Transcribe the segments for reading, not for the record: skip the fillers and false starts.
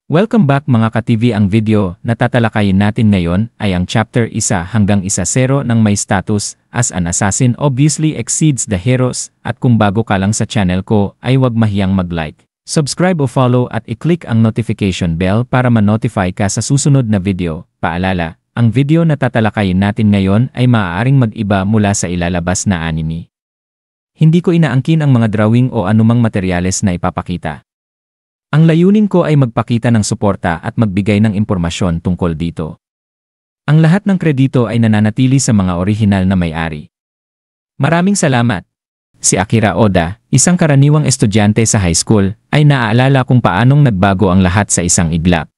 Welcome back mga ka-TV. Ang video na tatalakayin natin ngayon ay ang chapter 1 hanggang 1.0 ng may status as an assassin obviously exceeds the heroes, at kung bago ka lang sa channel ko ay huwag mahiyang mag-like, subscribe o follow at i-click ang notification bell para ma-notify ka sa susunod na video. Paalala, ang video na tatalakayin natin ngayon ay maaaring mag-iba mula sa ilalabas na anime. Hindi ko inaangkin ang mga drawing o anumang materyales na ipapakita. Ang layunin ko ay magpakita ng suporta at magbigay ng impormasyon tungkol dito. Ang lahat ng kredito ay nananatili sa mga orihinal na may-ari. Maraming salamat! Si Akira Oda, isang karaniwang estudyante sa high school, ay naaalala kung paanong nagbago ang lahat sa isang iglap.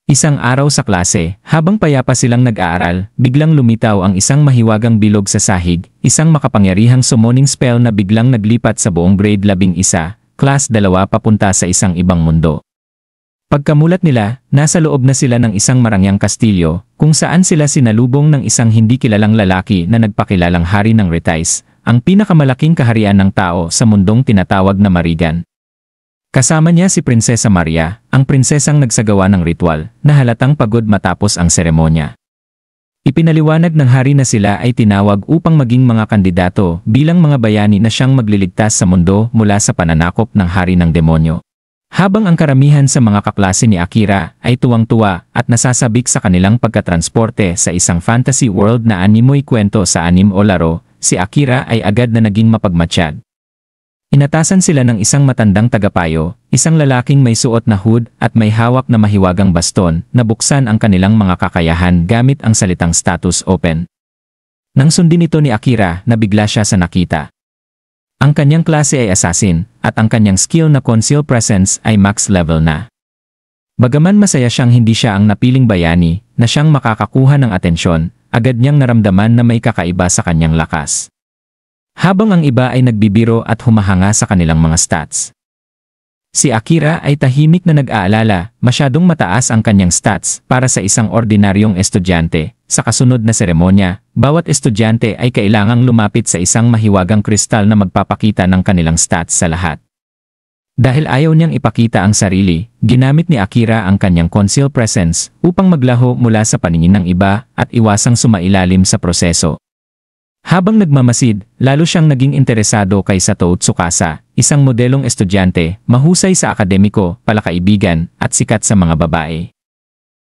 Isang araw sa klase, habang payapa silang nag-aaral, biglang lumitaw ang isang mahiwagang bilog sa sahig, isang makapangyarihang summoning spell na biglang naglipat sa buong grade 11, Class 2 papunta sa isang ibang mundo. Pagkamulat nila, nasa loob na sila ng isang marangyang kastilyo, kung saan sila sinalubong ng isang hindi kilalang lalaki na nagpakilalang hari ng Retais, ang pinakamalaking kaharian ng tao sa mundong tinatawag na Marigan. Kasama niya si Prinsesa Maria, ang prinsesang nagsagawa ng ritual, na halatang pagod matapos ang seremonya. Ipinaliwanag ng hari na sila ay tinawag upang maging mga kandidato bilang mga bayani na siyang magliligtas sa mundo mula sa pananakop ng hari ng demonyo. Habang ang karamihan sa mga kaklase ni Akira ay tuwang-tuwa at nasasabik sa kanilang pagkatransporte sa isang fantasy world na animoy kwento sa anim o laro, si Akira ay agad na naging mapagmatsyag. Inatasan sila ng isang matandang tagapayo, isang lalaking may suot na hood at may hawak na mahiwagang baston na buksan ang kanilang mga kakayahan gamit ang salitang status open. Nang sundin ito ni Akira na bigla siya sa nakita. Ang kanyang klase ay assassin at ang kanyang skill na conceal presence ay max level na. Bagaman masaya siyang hindi siya ang napiling bayani na siyang makakakuha ng atensyon, agad niyang naramdaman na may kakaiba sa kanyang lakas. Habang ang iba ay nagbibiro at humahanga sa kanilang mga stats. Si Akira ay tahimik na nag-aalala, masyadong mataas ang kanyang stats para sa isang ordinaryong estudyante. Sa kasunod na seremonya, bawat estudyante ay kailangang lumapit sa isang mahiwagang kristal na magpapakita ng kanilang stats sa lahat. Dahil ayaw niyang ipakita ang sarili, ginamit ni Akira ang kanyang conceal presence upang maglaho mula sa paningin ng iba at iwasang sumailalim sa proseso. Habang nagmamasid, lalo siyang naging interesado kay Sato Tsukasa, isang modelong estudyante, mahusay sa akademiko, palakaibigan, at sikat sa mga babae.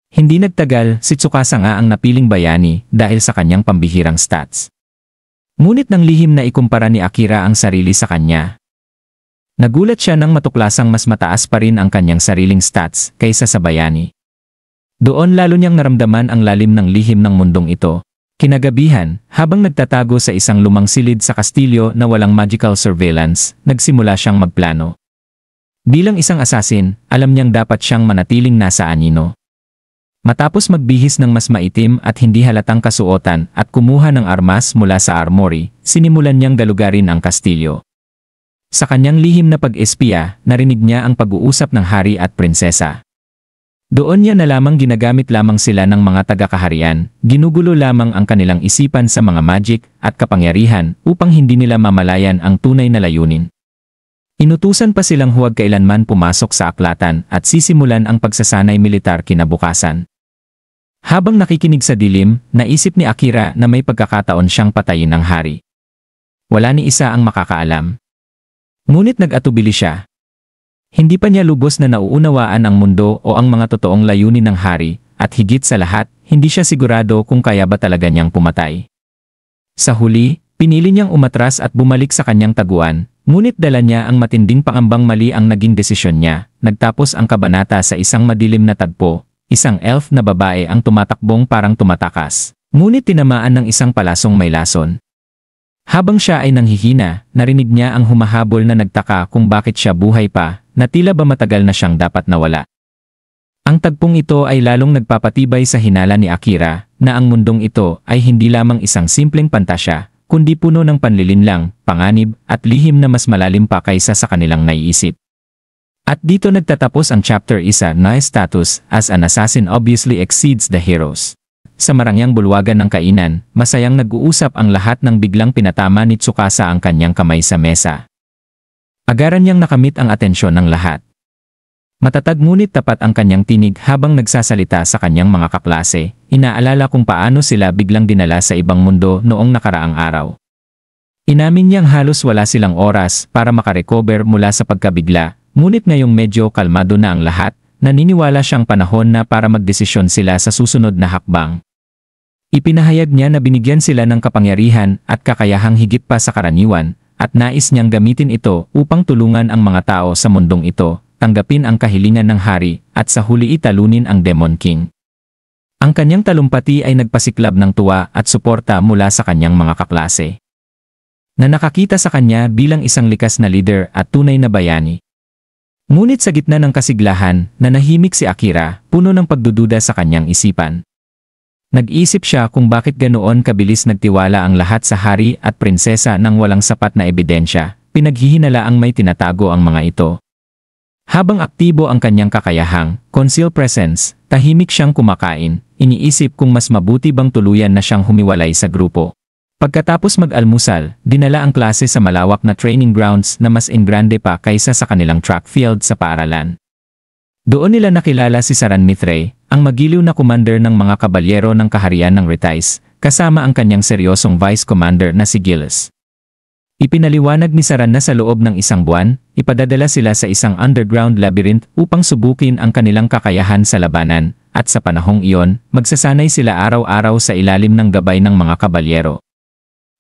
Hindi nagtagal, si Tsukasa nga ang napiling bayani dahil sa kanyang pambihirang stats. Ngunit nang lihim na ikumpara ni Akira ang sarili sa kanya. Nagulat siya nang matuklasang mas mataas pa rin ang kanyang sariling stats kaysa sa bayani. Doon lalo niyang naramdaman ang lalim ng lihim ng mundong ito. Kinagabihan, habang nagtatago sa isang lumang silid sa kastilyo na walang magical surveillance, nagsimula siyang magplano. Bilang isang assassin, alam niyang dapat siyang manatiling nasa anino. Matapos magbihis ng mas maitim at hindi halatang kasuotan at kumuha ng armas mula sa armory, sinimulan niyang galugarin ang kastilyo. Sa kanyang lihim na pag-espiya, narinig niya ang pag-uusap ng hari at prinsesa. Doon niya na lamang ginagamit lamang sila ng mga taga-kaharian, ginugulo lamang ang kanilang isipan sa mga magic at kapangyarihan upang hindi nila mamalayan ang tunay na layunin. Inutusan pa silang huwag kailanman pumasok sa aklatan at sisimulan ang pagsasanay militar kinabukasan. Habang nakikinig sa dilim, naisip ni Akira na may pagkakataon siyang patayin ng hari. Wala ni isa ang makakaalam. Ngunit nag-atubili siya. Hindi pa niya lubos na nauunawaan ang mundo o ang mga totoong layunin ng hari, at higit sa lahat, hindi siya sigurado kung kaya ba talaga niyang pumatay. Sa huli, pinili niyang umatras at bumalik sa kanyang taguan, ngunit dala niya ang matinding pangambang mali ang naging desisyon niya. Nagtapos ang kabanata sa isang madilim na tagpo, isang elf na babae ang tumatakbong parang tumatakas, ngunit tinamaan ng isang palasong may lason. Habang siya ay nanghihina, narinig niya ang humahabol na nagtaka kung bakit siya buhay pa, na tila ba matagal na siyang dapat nawala. Ang tagpong ito ay lalong nagpapatibay sa hinala ni Akira, na ang mundong ito ay hindi lamang isang simpleng pantasya, kundi puno ng panlilinlang, panganib, at lihim na mas malalim pa kaysa sa kanilang naiisip. At dito nagtatapos ang chapter 1 na status as an assassin obviously exceeds the heroes. Sa marangyang bulwagan ng kainan, masayang nag-uusap ang lahat nang biglang pinatama ni Tsukasa ang kanyang kamay sa mesa. Agaran niyang nakamit ang atensyon ng lahat. Matatag ngunit tapat ang kanyang tinig habang nagsasalita sa kanyang mga kaklase, inaalala kung paano sila biglang dinala sa ibang mundo noong nakaraang araw. Inamin niyang halos wala silang oras para makarecover mula sa pagkabigla, ngunit ngayong medyo kalmado na ang lahat, naniniwala siyang panahon na para magdesisyon sila sa susunod na hakbang. Ipinahayag niya na binigyan sila ng kapangyarihan at kakayahang higit pa sa karaniwan, at nais niyang gamitin ito upang tulungan ang mga tao sa mundong ito, tanggapin ang kahilingan ng hari, at sa huli talunin ang Demon King. Ang kanyang talumpati ay nagpasiklab ng tuwa at suporta mula sa kanyang mga kaklase, na nakakita sa kanya bilang isang likas na leader at tunay na bayani. Ngunit sa gitna ng kasiglahan, nanahimik si Akira, puno ng pagdududa sa kanyang isipan. Nag-isip siya kung bakit ganoon kabilis nagtiwala ang lahat sa hari at prinsesa nang walang sapat na ebidensya, pinaghihinalaang may tinatago ang mga ito. Habang aktibo ang kanyang kakayahang, concealed presence, tahimik siyang kumakain, iniisip kung mas mabuti bang tuluyan na siyang humiwalay sa grupo. Pagkatapos mag-almusal, dinala ang klase sa malawak na training grounds na mas engrande pa kaysa sa kanilang track field sa paaralan. Doon nila nakilala si Saran Mithray, ang magiliw na commander ng mga kabalyero ng kaharian ng Retice, kasama ang kanyang seryosong vice commander na si Gilles. Ipinaliwanag ni Saran na sa loob ng isang buwan, ipadadala sila sa isang underground labyrinth upang subukin ang kanilang kakayahan sa labanan, at sa panahong iyon, magsasanay sila araw-araw sa ilalim ng gabay ng mga kabalyero.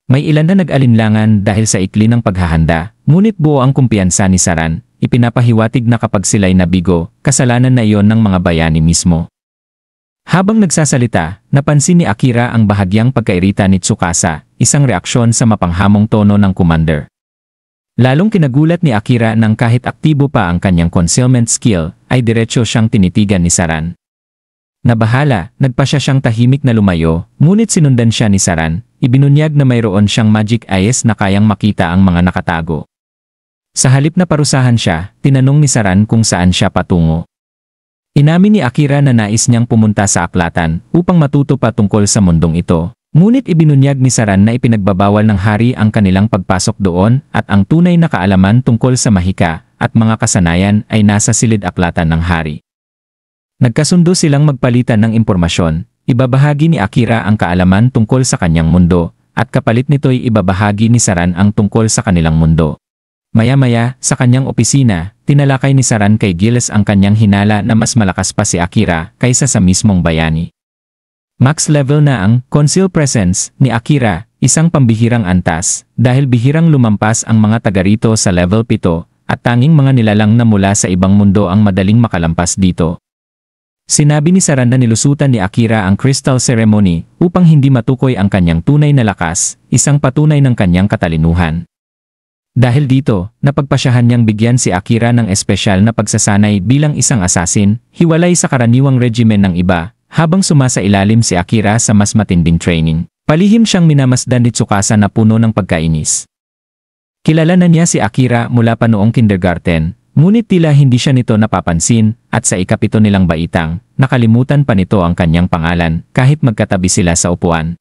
May ilan na nag-alinlangan dahil sa ikli ng paghahanda, ngunit buo ang kumpiyansa ni Saran, ipinapahiwatig na kapag sila'y nabigo, kasalanan na iyon ng mga bayani mismo. Habang nagsasalita, napansin ni Akira ang bahagyang pagkairita ni Tsukasa, isang reaksyon sa mapanghamong tono ng commander. Lalong kinagulat ni Akira nang kahit aktibo pa ang kanyang concealment skill, ay diretsyo siyang tinitigan ni Saran. Nabahala, nagpa siyang tahimik na lumayo, ngunit sinundan siya ni Saran, ibinunyag na mayroon siyang magic eyes na kayang makita ang mga nakatago. Sa halip na parusahan siya, tinanong ni Saran kung saan siya patungo. Inamin ni Akira na nais niyang pumunta sa aklatan upang matuto pa tungkol sa mundong ito. Ngunit ibinunyag ni Saran na ipinagbabawal ng hari ang kanilang pagpasok doon at ang tunay na kaalaman tungkol sa mahika at mga kasanayan ay nasa silid aklatan ng hari. Nagkasundo silang magpalitan ng impormasyon, ibabahagi ni Akira ang kaalaman tungkol sa kanyang mundo, at kapalit nito'y ibabahagi ni Saran ang tungkol sa kanilang mundo. Maya-maya, sa kanyang opisina, tinalakay ni Saran kay Gilles ang kanyang hinala na mas malakas pa si Akira kaysa sa mismong bayani. Max level na ang concealed presence ni Akira, isang pambihirang antas, dahil bihirang lumampas ang mga taga rito sa level 7, at tanging mga nilalang na mula sa ibang mundo ang madaling makalampas dito. Sinabi ni Saran na nilusutan ni Akira ang Crystal Ceremony upang hindi matukoy ang kanyang tunay na lakas, isang patunay ng kanyang katalinuhan. Dahil dito, napagpasyahan niyang bigyan si Akira ng espesyal na pagsasanay bilang isang assassin, hiwalay sa karaniwang regimen ng iba, habang sumasailalim si Akira sa mas matinding training. Palihim siyang minamasdan ni Tsukasa na puno ng pagkainis. Kilala na niya si Akira mula pa noong kindergarten, ngunit tila hindi siya nito napapansin, at sa ikapito nilang baitang, nakalimutan pa nito ang kanyang pangalan kahit magkatabi sila sa upuan.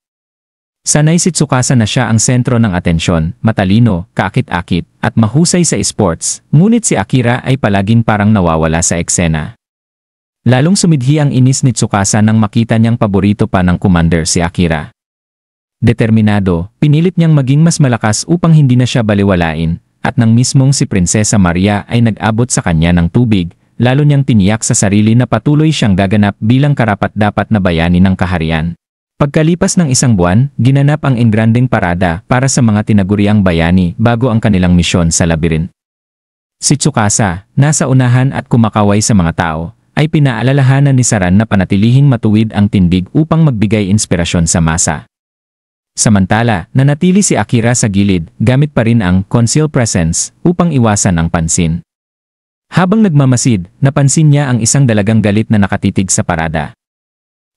Sanay si Tsukasa na siya ang sentro ng atensyon, matalino, kaakit-akit, at mahusay sa sports, ngunit si Akira ay palaging parang nawawala sa eksena. Lalong sumidhi ang inis ni Tsukasa nang makita niyang paborito pa ng commander si Akira. Determinado, pinilit niyang maging mas malakas upang hindi na siya baliwalain, at nang mismong si Prinsesa Maria ay nag-abot sa kanya ng tubig, lalo niyang tiniyak sa sarili na patuloy siyang gaganap bilang karapat-dapat na bayani ng kaharian. Pagkalipas ng isang buwan, ginanap ang engrandeng parada para sa mga tinaguriang bayani bago ang kanilang misyon sa labirin. Si Tsukasa, nasa unahan at kumakaway sa mga tao, ay pinaalalahanan ni Saran na panatilihing matuwid ang tindig upang magbigay inspirasyon sa masa. Samantala, nanatili si Akira sa gilid, gamit pa rin ang concealed presence upang iwasan ang pansin. Habang nagmamasid, napansin niya ang isang dalagang galit na nakatitig sa parada.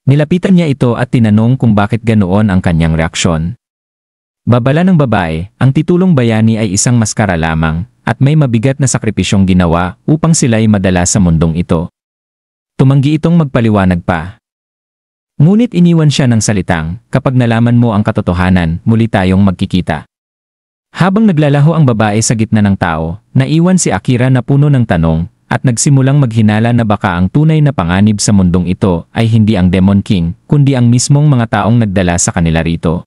Nilapitan niya ito at tinanong kung bakit ganoon ang kanyang reaksyon. Babala ng babae, ang titulong bayani ay isang maskara lamang, at may mabigat na sakripisyong ginawa upang sila'y madala sa mundong ito. Tumanggi itong magpaliwanag pa. Ngunit iniwan siya ng salitang, kapag nalaman mo ang katotohanan, muli tayong magkikita. Habang naglalaho ang babae sa gitna ng tao, naiwan si Akira na puno ng tanong, at nagsimulang maghinala na baka ang tunay na panganib sa mundong ito ay hindi ang Demon King, kundi ang mismong mga taong nagdala sa kanila rito.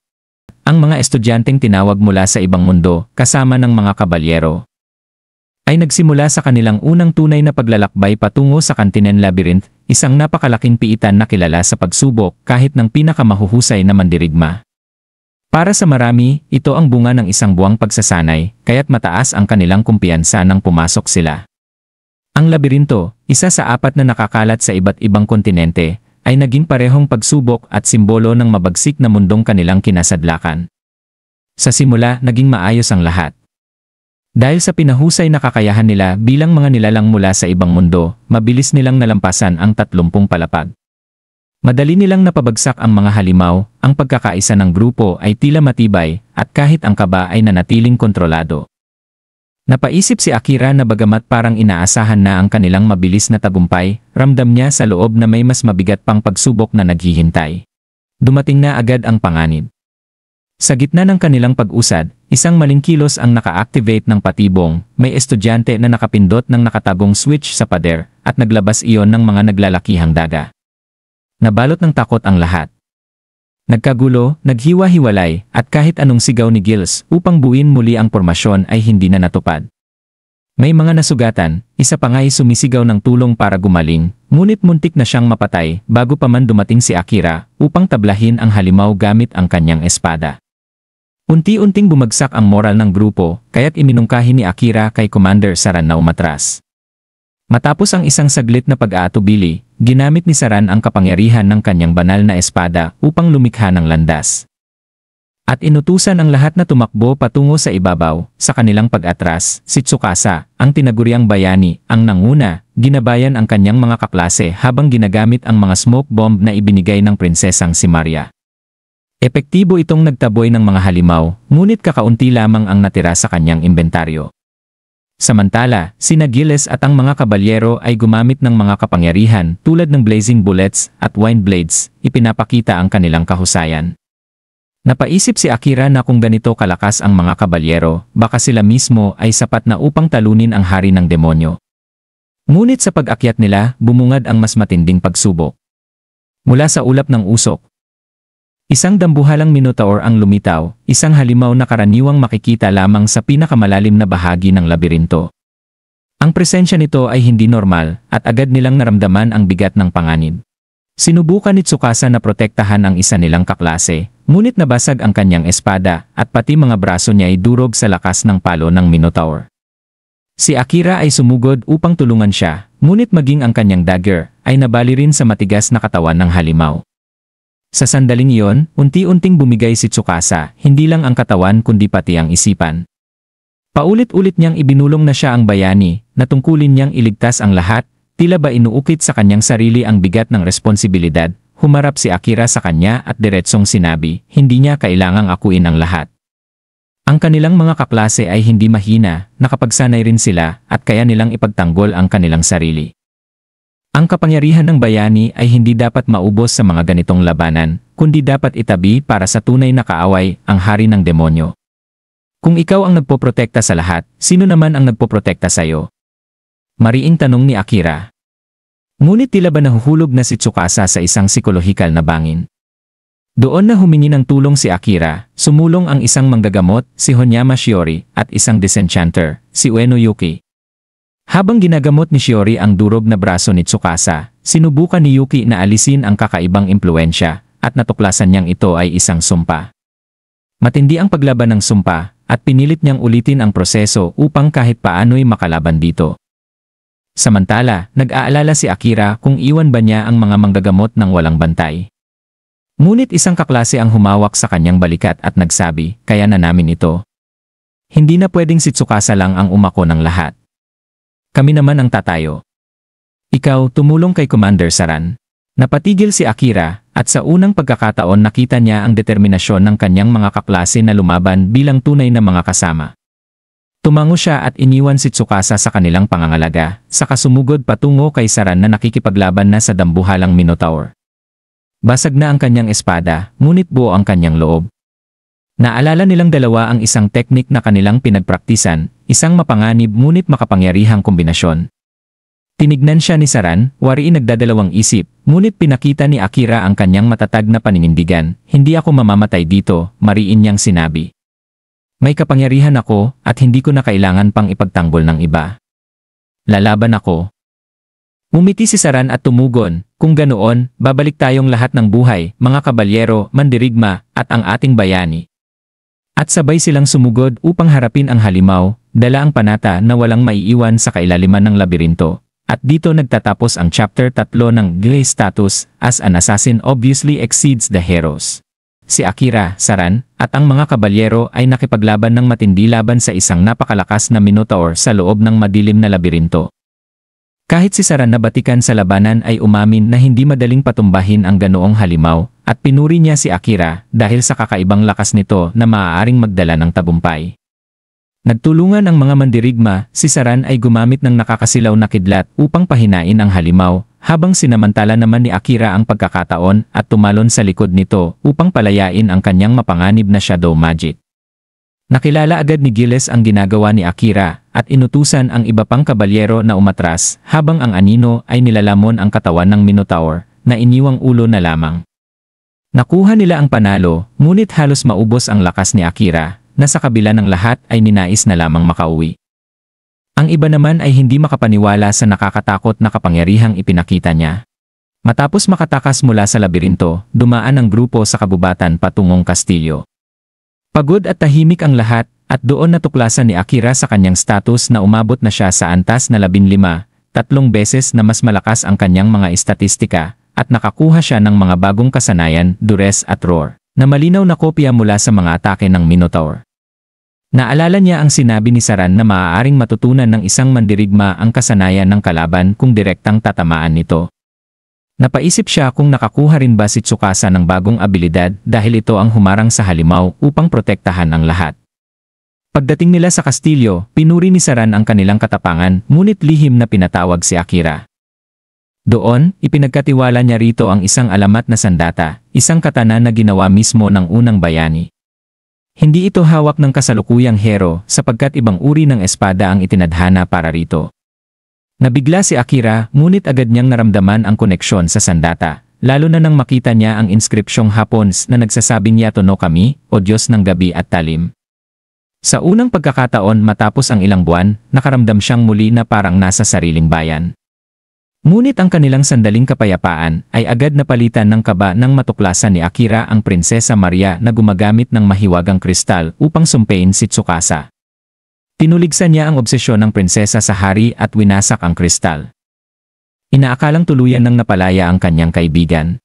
Ang mga estudyanteng tinawag mula sa ibang mundo, kasama ng mga kabalyero, ay nagsimula sa kanilang unang tunay na paglalakbay patungo sa Kantinan Labyrinth, isang napakalaking piitan na kilala sa pagsubok kahit ng pinakamahuhusay na mandirigma. Para sa marami, ito ang bunga ng isang buwang pagsasanay, kaya't mataas ang kanilang kumpiyansa nang pumasok sila. Ang labirinto, isa sa 4 na nakakalat sa iba't ibang kontinente, ay naging parehong pagsubok at simbolo ng mabagsik na mundong kanilang kinasadlakan. Sa simula, naging maayos ang lahat. Dahil sa pinahusay na kakayahan nila bilang mga nilalang mula sa ibang mundo, mabilis nilang nalampasan ang 30 palapag. Madali nilang napabagsak ang mga halimaw, ang pagkakaisa ng grupo ay tila matibay, at kahit ang kaba ay nanatiling kontrolado. Napaisip si Akira na bagamat parang inaasahan na ang kanilang mabilis na tagumpay, ramdam niya sa loob na may mas mabigat pang pagsubok na naghihintay. Dumating na agad ang panganib. Sa gitna ng kanilang pag-usad, isang maling kilos ang naka-activate ng patibong, may estudyante na nakapindot ng nakatagong switch sa pader, at naglabas iyon ng mga naglalakihang daga. Nabalot ng takot ang lahat. Nagkagulo, naghiwa-hiwalay, at kahit anong sigaw ni Gilles upang buuin muli ang pormasyon ay hindi na natupad. May mga nasugatan, isa pa nga'y sumisigaw ng tulong para gumaling, ngunit muntik na siyang mapatay bago pa man dumating si Akira upang tablahin ang halimaw gamit ang kanyang espada. Unti-unting bumagsak ang moral ng grupo, kaya't iminungkahi ni Akira kay Commander Saran na umatras. Matapos ang isang saglit na pag-aatubili, ginamit ni Saran ang kapangyarihan ng kanyang banal na espada upang lumikha ng landas. At inutusan ang lahat na tumakbo patungo sa ibabaw. Sa kanilang pag-atras, si Tsukasa, ang tinaguriang bayani, ang nanguna, ginabayan ang kanyang mga kaklase habang ginagamit ang mga smoke bomb na ibinigay ng prinsesang si Maria. Epektibo itong nagtaboy ng mga halimaw, ngunit kakaunti lamang ang natira sa kanyang inventaryo. Samantala, sina Gilles at ang mga kabalyero ay gumamit ng mga kapangyarihan tulad ng blazing bullets at wind blades, ipinapakita ang kanilang kahusayan. Napaisip si Akira na kung ganito kalakas ang mga kabalyero, baka sila mismo ay sapat na upang talunin ang hari ng demonyo. Ngunit sa pag-akyat nila, bumungad ang mas matinding pagsubok. Mula sa ulap ng usok, isang dambuhalang minotaur ang lumitaw, isang halimaw na karaniwang makikita lamang sa pinakamalalim na bahagi ng labirinto. Ang presensya nito ay hindi normal, at agad nilang naramdaman ang bigat ng panganib. Sinubukan ni Tsukasa na protektahan ang isa nilang kaklase, ngunit nabasag ang kanyang espada, at pati mga braso niya ay durog sa lakas ng palo ng minotaur. Si Akira ay sumugod upang tulungan siya, ngunit maging ang kanyang dagger ay nabali rin sa matigas na katawan ng halimaw. Sa sandaling iyon, unti-unting bumigay si Tsukasa, hindi lang ang katawan kundi pati ang isipan. Paulit-ulit niyang ibinulong na siya ang bayani, na tungkulin niyang iligtas ang lahat, tila ba inuukit sa kanyang sarili ang bigat ng responsibilidad. Humarap si Akira sa kanya at diretsong sinabi, hindi niya kailangang akuin ang lahat. Ang kanilang mga kaklase ay hindi mahina, nakapagsanay rin sila, at kaya nilang ipagtanggol ang kanilang sarili. Ang kapangyarihan ng bayani ay hindi dapat maubos sa mga ganitong labanan, kundi dapat itabi para sa tunay na kaaway, ang hari ng demonyo. Kung ikaw ang nagpoprotekta sa lahat, sino naman ang nagpoprotekta sa iyo? Mariing tanong ni Akira. Ngunit tila ba nahuhulog na si Tsukasa sa isang psikolohikal na bangin? Doon na humingi ng tulong si Akira, sumulong ang isang manggagamot, si Honyama Shiori, at isang disenchanter, si Ueno Yuki. Habang ginagamot ni Shiori ang durog na braso ni Tsukasa, sinubukan ni Yuki na alisin ang kakaibang impluensya, at natuklasan niyang ito ay isang sumpa. Matindi ang paglaban ng sumpa, at pinilit niyang ulitin ang proseso upang kahit paano'y makalaban dito. Samantala, nag-aalala si Akira kung iwan ba niya ang mga manggagamot ng walang bantay. Ngunit isang kaklase ang humawak sa kanyang balikat at nagsabi, kaya na namin ito. Hindi na pwedeng si Tsukasa lang ang umako ng lahat. Kami naman ang tatayo. Ikaw, tumulong kay Commander Saran. Napatigil si Akira, at sa unang pagkakataon nakita niya ang determinasyon ng kanyang mga kaklase na lumaban bilang tunay na mga kasama. Tumango siya at iniwan si Tsukasa sa kanilang pangangalaga, saka sumugod patungo kay Saran na nakikipaglaban na sa dambuhalang minotaur. Basag na ang kanyang espada, ngunit buo ang kanyang loob. Naalala nilang dalawa ang isang teknik na kanilang pinagpraktisan, isang mapanganib ngunit makapangyarihang kombinasyon. Tinignan siya ni Saran, wariin nagdadalawang isip, ngunit pinakita ni Akira ang kanyang matatag na paninindigan. Hindi ako mamamatay dito, mariin niyang sinabi. May kapangyarihan ako at hindi ko na kailangan pang ipagtanggol ng iba. Lalaban ako. Umiti si Saran at tumugon, kung ganoon, babalik tayong lahat ng buhay, mga kabalyero, mandirigma, at ang ating bayani. At sabay silang sumugod upang harapin ang halimaw, dala ang panata na walang maiiwan sa kailaliman ng labirinto. At dito nagtatapos ang chapter 3 ng Gray Status, as an assassin obviously exceeds the heroes. Si Akira, Saran, at ang mga kabalyero ay nakipaglaban ng matindi laban sa isang napakalakas na Minotaur sa loob ng madilim na labirinto. Kahit si Saran na batikan sa labanan ay umamin na hindi madaling patumbahin ang ganoong halimaw, at pinuri niya si Akira dahil sa kakaibang lakas nito na maaaring magdala ng tagumpay. Nagtulungan ang mga mandirigma, si Saran ay gumamit ng nakakasilaw na kidlat upang pahinain ang halimaw, habang sinamantala naman ni Akira ang pagkakataon at tumalon sa likod nito upang palayain ang kanyang mapanganib na shadow magic. Nakilala agad ni Gilles ang ginagawa ni Akira at inutusan ang iba pang kabalyero na umatras habang ang anino ay nilalamon ang katawan ng Minotaur na iniwang ulo na lamang. Nakuha nila ang panalo, ngunit halos maubos ang lakas ni Akira, na sa kabila ng lahat ay ninais na lamang makauwi. Ang iba naman ay hindi makapaniwala sa nakakatakot na kapangyarihang ipinakita niya. Matapos makatakas mula sa labirinto, dumaan ang grupo sa kabubatan patungong kastilyo. Pagod at tahimik ang lahat, at doon natuklasan ni Akira sa kanyang status na umabot na siya sa antas na 15, 3 beses na mas malakas ang kanyang mga estatistika, at nakakuha siya ng mga bagong kasanayan, duress at roar, na malinaw na kopya mula sa mga atake ng Minotaur. Naalala niya ang sinabi ni Saran na maaaring matutunan ng isang mandirigma ang kasanayan ng kalaban kung direktang tatamaan nito. Napaisip siya kung nakakuha rin ba si Tsukasa ng bagong abilidad dahil ito ang humarang sa halimaw upang protektahan ang lahat. Pagdating nila sa kastilyo, pinuri ni Saran ang kanilang katapangan, ngunit lihim na pinatawag si Akira. Doon, ipinagkatiwala niya rito ang isang alamat na sandata, isang katana na ginawa mismo ng unang bayani. Hindi ito hawak ng kasalukuyang hero sapagkat ibang uri ng espada ang itinadhana para rito. Nabigla si Akira, ngunit agad niyang naramdaman ang koneksyon sa sandata, lalo na nang makita niya ang inskripsyong Hapons na nagsasabing Yato no Kami, o Diyos ng Gabi at Talim. Sa unang pagkakataon matapos ang ilang buwan, nakaramdam siyang muli na parang nasa sariling bayan. Ngunit ang kanilang sandaling kapayapaan ay agad napalitan ng kaba nang matuklasan ni Akira ang Prinsesa Maria na gumagamit ng mahiwagang kristal upang sumpein si Tsukasa. Tinuligsan niya ang obsesyon ng prinsesa sa hari at winasak ang kristal. Inaakalang tuluyan ng napalaya ang kanyang kaibigan.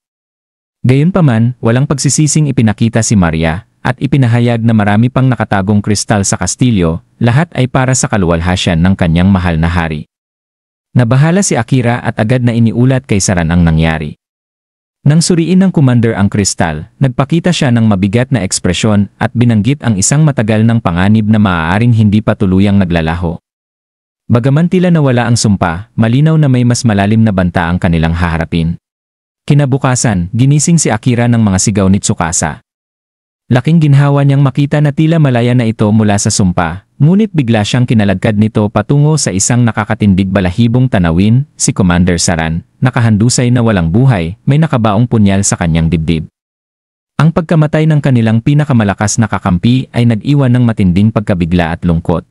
Gayunpaman, walang pagsisising ipinakita si Maria at ipinahayag na marami pang nakatagong kristal sa kastilyo, lahat ay para sa kaluwalhasyan ng kanyang mahal na hari. Nabahala si Akira at agad na iniulat kay Saran ang nangyari. Nang suriin ng commander ang kristal, nagpakita siya ng mabigat na ekspresyon at binanggit ang isang matagal ng panganib na maaaring hindi pa tuluyang naglalaho. Bagaman tila nawala ang sumpa, malinaw na may mas malalim na banta ang kanilang haharapin. Kinabukasan, ginising si Akira ng mga sigaw ni Tsukasa. Laking ginhawa niyang makita na tila malaya na ito mula sa sumpa, ngunit bigla siyang kinalagkad nito patungo sa isang nakakatindig balahibong tanawin, si Commander Saran, nakahandusay na walang buhay, may nakabaong punyal sa kanyang dibdib. Ang pagkamatay ng kanilang pinakamalakas na kakampi ay nag-iwan ng matinding pagkabigla at lungkot.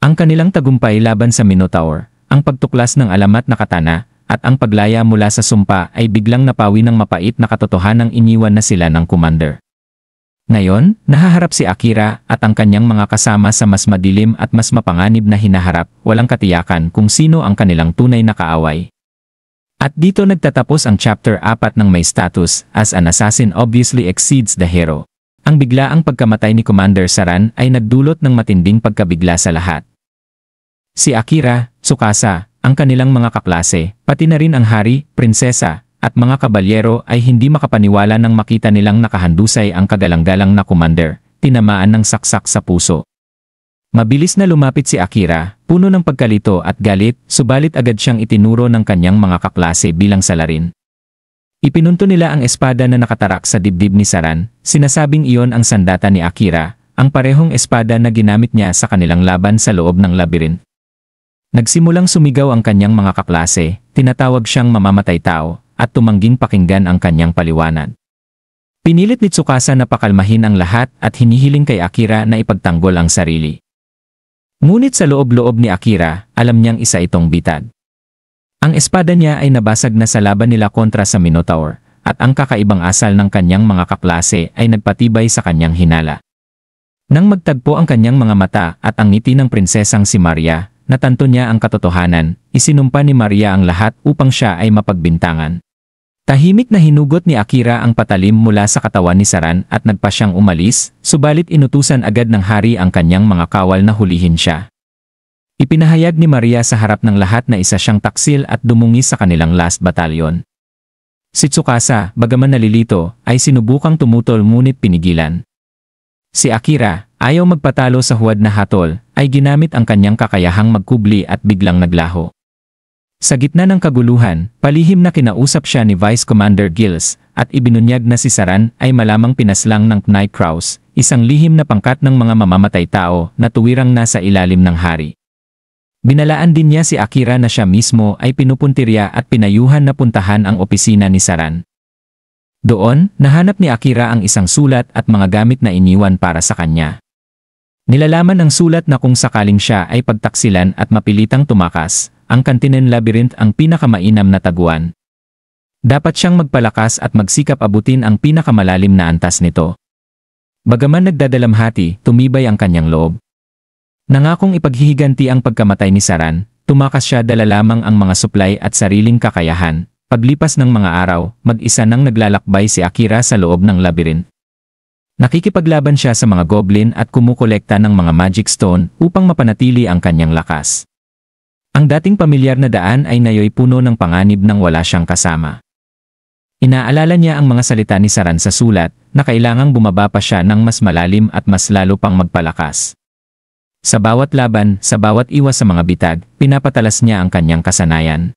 Ang kanilang tagumpay laban sa Minotaur, ang pagtuklas ng alamat na katana, at ang paglaya mula sa sumpa ay biglang napawi ng mapait na katotohanang iniwan na sila ng commander. Ngayon, nahaharap si Akira at ang kanyang mga kasama sa mas madilim at mas mapanganib na hinaharap, walang katiyakan kung sino ang kanilang tunay na kaaway. At dito nagtatapos ang chapter 4 ng may status, as an assassin obviously exceeds the hero. Ang biglaang pagkamatay ni Commander Saran ay nagdulot ng matinding pagkabigla sa lahat. Si Akira, Tsukasa, ang kanilang mga kaklase, pati na rin ang hari, prinsesa, at mga kabalyero ay hindi makapaniwala nang makita nilang nakahandusay ang kagalang-galang na commander, tinamaan ng saksak sa puso. Mabilis na lumapit si Akira, puno ng pagkalito at galit, subalit agad siyang itinuro ng kanyang mga kaklase bilang salarin. Ipinunto nila ang espada na nakatarak sa dibdib ni Saran, sinasabing iyon ang sandata ni Akira, ang parehong espada na ginamit niya sa kanilang laban sa loob ng labirin. Nagsimulang sumigaw ang kanyang mga kaklase, tinatawag siyang mamamatay tao, at tumangging pakinggan ang kanyang paliwanag. Pinilit ni Tsukasa na pakalmahin ang lahat at hinihiling kay Akira na ipagtanggol ang sarili. Ngunit sa loob-loob ni Akira, alam niyang isa itong bitag. Ang espada niya ay nabasag na sa laban nila kontra sa Minotaur, at ang kakaibang asal ng kanyang mga kaklase ay nagpatibay sa kanyang hinala. Nang magtagpo ang kanyang mga mata at ang ngiti ng prinsesang si Maria, natanto niya ang katotohanan, isinumpa ni Maria ang lahat upang siya ay mapagbintangan. Tahimik na hinugot ni Akira ang patalim mula sa katawan ni Saran at nagpa siyang umalis, subalit inutusan agad ng hari ang kanyang mga kawal na hulihin siya. Ipinahayag ni Maria sa harap ng lahat na isa siyang taksil at dumungis sa kanilang last batalyon. Si Tsukasa, bagaman nalilito, ay sinubukang tumutol ngunit pinigilan. Si Akira, ayaw magpatalo sa huwad na hatol, ay ginamit ang kanyang kakayahang magkubli at biglang naglaho. Sa gitna ng kaguluhan, palihim na kinausap siya ni Vice Commander Gills, at ibinunyag na si Saran ay malamang pinaslang ng Knight Kraus, isang lihim na pangkat ng mga mamamatay tao na tuwirang nasa ilalim ng hari. Binalaan din niya si Akira na siya mismo ay pinupuntirya at pinayuhan na puntahan ang opisina ni Saran. Doon, nahanap ni Akira ang isang sulat at mga gamit na iniwan para sa kanya. Nilalaman ng sulat na kung sakaling siya ay pagtaksilan at mapilitang tumakas, ang Kantinen Labyrinth ang pinakamainam na taguan. Dapat siyang magpalakas at magsikap abutin ang pinakamalalim na antas nito. Bagaman nagdadalamhati, tumibay ang kanyang loob. Nangakong ipaghihiganti ang pagkamatay ni Saran, tumakas siya dala lamang ang mga supply at sariling kakayahan. Paglipas ng mga araw, mag-isa nang naglalakbay si Akira sa loob ng labyrinth. Nakikipaglaban siya sa mga goblin at kumukolekta ng mga magic stone upang mapanatili ang kanyang lakas. Ang dating pamilyar na daan ay nayo'y puno ng panganib nang wala siyang kasama. Inaalala niya ang mga salita ni Saran sa sulat na kailangang bumaba pa siya ng mas malalim at mas lalo pang magpalakas. Sa bawat laban, sa bawat iwas sa mga bitag, pinapatalas niya ang kanyang kasanayan.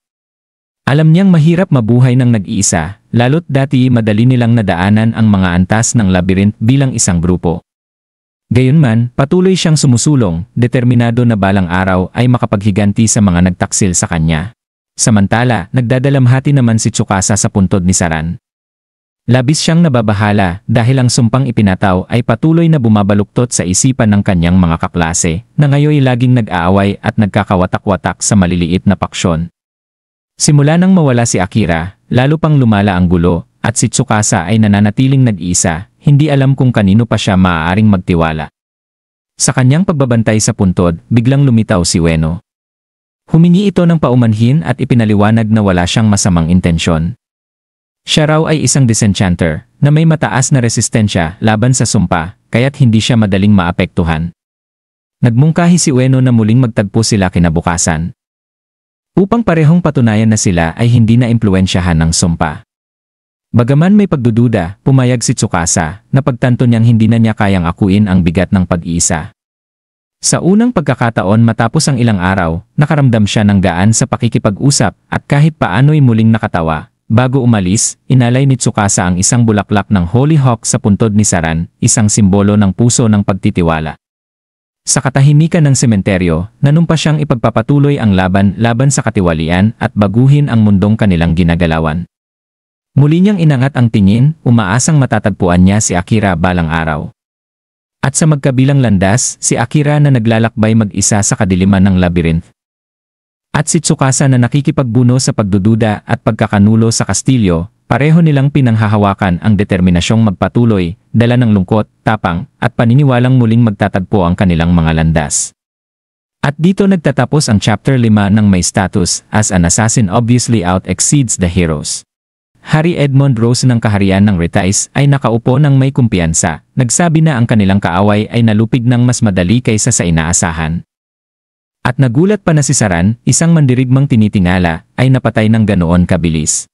Alam niyang mahirap mabuhay ng nag-iisa, lalo't dati madali nilang nadaanan ang mga antas ng labyrinth bilang isang grupo. Gayunman, patuloy siyang sumusulong, determinado na balang araw ay makapaghiganti sa mga nagtaksil sa kanya. Samantala, nagdadalamhati naman si Tsukasa sa puntod ni Saran. Labis siyang nababahala dahil ang sumpang ipinataw ay patuloy na bumabaluktot sa isipan ng kanyang mga kaklase na ngayoy laging nag-aaway at nagkakawatak-watak sa maliliit na paksyon. Simula nang mawala si Akira, lalo pang lumala ang gulo, at si Tsukasa ay nananatiling nag-iisa, hindi alam kung kanino pa siya maaaring magtiwala. Sa kanyang pagbabantay sa puntod, biglang lumitaw si Ueno. Humingi ito ng paumanhin at ipinaliwanag na wala siyang masamang intensyon. Siya raw ay isang disenchanter, na may mataas na resistensya laban sa sumpa, kaya't hindi siya madaling maapektuhan. Nagmungkahi si Ueno na muling magtagpo sila kinabukasan. Upang parehong patunayan na sila ay hindi na impluwensyahan ng sumpa. Bagaman may pagdududa, pumayag si Tsukasa na pagtanto niyang hindi na niya kayang akuin ang bigat ng pag-iisa. Sa unang pagkakataon matapos ang ilang araw, nakaramdam siya ng gaan sa pakikipag-usap at kahit paano'y muling nakatawa. Bago umalis, inalay ni Tsukasa ang isang bulaklak ng hollyhock sa puntod ni Saran, isang simbolo ng puso ng pagtitiwala. Sa katahimikan ng sementeryo, nanumpa siyang ipagpapatuloy ang laban sa katiwalian at baguhin ang mundong kanilang ginagalawan. Muli niyang inangat ang tingin, umaasang matatagpuan niya si Akira balang araw. At sa magkabilang landas, si Akira na naglalakbay mag-isa sa kadiliman ng labyrinth. At si Tsukasa na nakikipagbuno sa pagdududa at pagkakanulo sa kastilyo, pareho nilang pinanghahawakan ang determinasyong magpatuloy, dala ng lungkot, tapang, at paniniwalang muling magtatagpo ang kanilang mga landas. At dito nagtatapos ang chapter 5 ng may status as an assassin obviously out exceeds the heroes. Hari Edmond Rose ng kaharian ng Retice ay nakaupo ng may kumpiyansa, nagsabi na ang kanilang kaaway ay nalupig ng mas madali kaysa sa inaasahan. At nagulat pa na si Saran, isang mandirigmang tinitingala, ay napatay ng ganoon kabilis.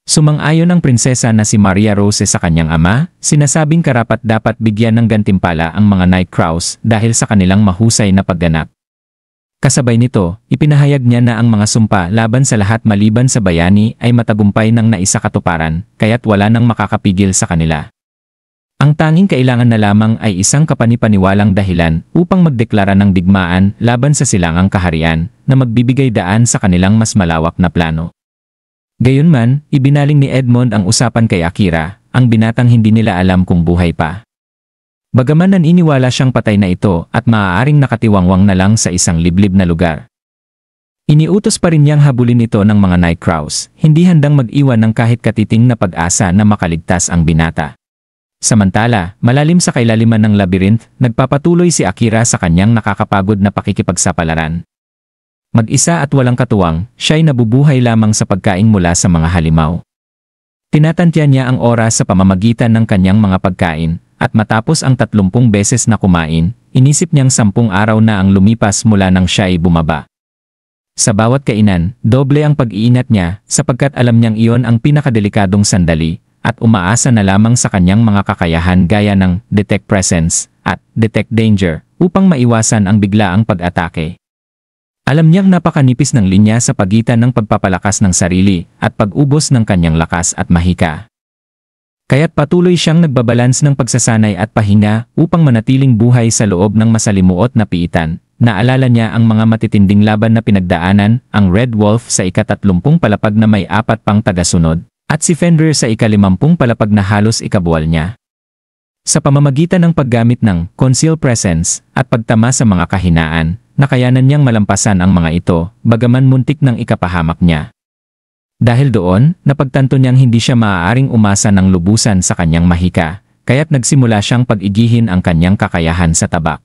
Sumang-ayon ang prinsesa na si Maria Rose sa kanyang ama, sinasabing karapat-dapat bigyan ng gantimpala ang mga Knight Kraus dahil sa kanilang mahusay na pagganap. Kasabay nito, ipinahayag niya na ang mga sumpa laban sa lahat maliban sa bayani ay matagumpay ng naisakatuparan, kaya't wala nang makakapigil sa kanila. Ang tanging kailangan na lamang ay isang kapanipaniwalang dahilan upang magdeklara ng digmaan laban sa silangang kaharian na magbibigay daan sa kanilang mas malawak na plano. Gayunman, ibinaling ni Edmond ang usapan kay Akira, ang binatang hindi nila alam kung buhay pa. Bagaman naniniwala siyang patay na ito at maaaring nakatiwangwang na lang sa isang liblib na lugar. Iniutos pa rin niyang habulin ito ng mga Nightcrawls, hindi handang mag-iwan ng kahit katiting na pag-asa na makaligtas ang binata. Samantala, malalim sa kailaliman ng labyrinth, nagpapatuloy si Akira sa kanyang nakakapagod na pakikipagsapalaran. Mag-isa at walang katuwang, siya'y nabubuhay lamang sa pagkain mula sa mga halimaw. Tinatantya niya ang oras sa pamamagitan ng kanyang mga pagkain, at matapos ang 30 beses na kumain, inisip niyang 10 araw na ang lumipas mula nang siya'y bumaba. Sa bawat kainan, doble ang pag-iingat niya sapagkat alam niyang iyon ang pinakadelikadong sandali, at umaasa na lamang sa kanyang mga kakayahan gaya ng detect presence at detect danger upang maiwasan ang biglaang pag-atake. Alam niyang napakanipis ng linya sa pagitan ng pagpapalakas ng sarili at pag-ubos ng kanyang lakas at mahika. Kaya't patuloy siyang nagbabalans ng pagsasanay at pahinga upang manatiling buhay sa loob ng masalimuot na piitan. Naalala niya ang mga matitinding laban na pinagdaanan, ang Red Wolf sa ika-30 palapag na may 4 pang tagasunod, at si Fenrir sa ika-50 palapag na halos ikabuwal niya. Sa pamamagitan ng paggamit ng conceal presence at pagtama sa mga kahinaan, nakayanan niyang malampasan ang mga ito, bagaman muntik ng ikapahamak niya. Dahil doon, napagtanto niyang hindi siya maaaring umasa ng lubusan sa kanyang mahika, kaya't nagsimula siyang pag-igihin ang kanyang kakayahan sa tabak.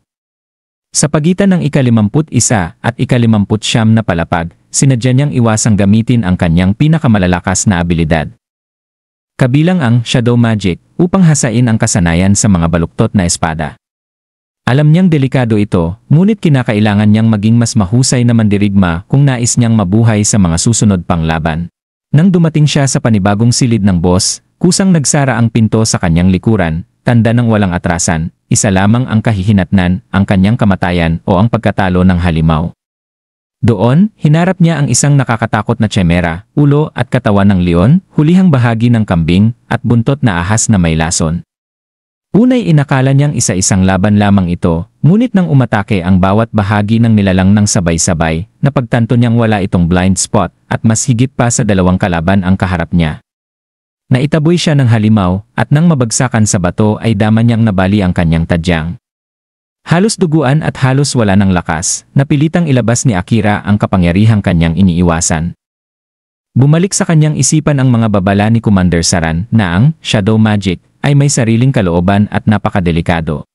Sa pagitan ng ika-51 at ika-59 na palapag, sinadya niyang iwasang gamitin ang kanyang pinakamalalakas na abilidad. Kabilang ang Shadow Magic upang hasain ang kasanayan sa mga baluktot na espada. Alam niyang delikado ito, ngunit kinakailangan niyang maging mas mahusay na mandirigma kung nais niyang mabuhay sa mga susunod pang laban. Nang dumating siya sa panibagong silid ng boss, kusang nagsara ang pinto sa kanyang likuran, tanda ng walang atrasan, isa lamang ang kahihinatnan, ang kanyang kamatayan o ang pagkatalo ng halimaw. Doon, hinarap niya ang isang nakakatakot na chimera, ulo at katawan ng leon, hulihang bahagi ng kambing, at buntot na ahas na may lason. Unay inakala niyang isa-isang laban lamang ito, ngunit nang umatake ang bawat bahagi ng nilalang ng sabay-sabay, napagtanto niyang wala itong blind spot, at mas higit pa sa 2 kalaban ang kaharap niya. Naitaboy siya ng halimaw, at nang mabagsakan sa bato ay dama niyang nabali ang kanyang tadyang. Halos duguan at halos wala ng lakas, napilitang ilabas ni Akira ang kapangyarihang kanyang iniiwasan. Bumalik sa kanyang isipan ang mga babala ni Commander Saran na ang Shadow Magic ay may sariling kalooban at napakadelikado.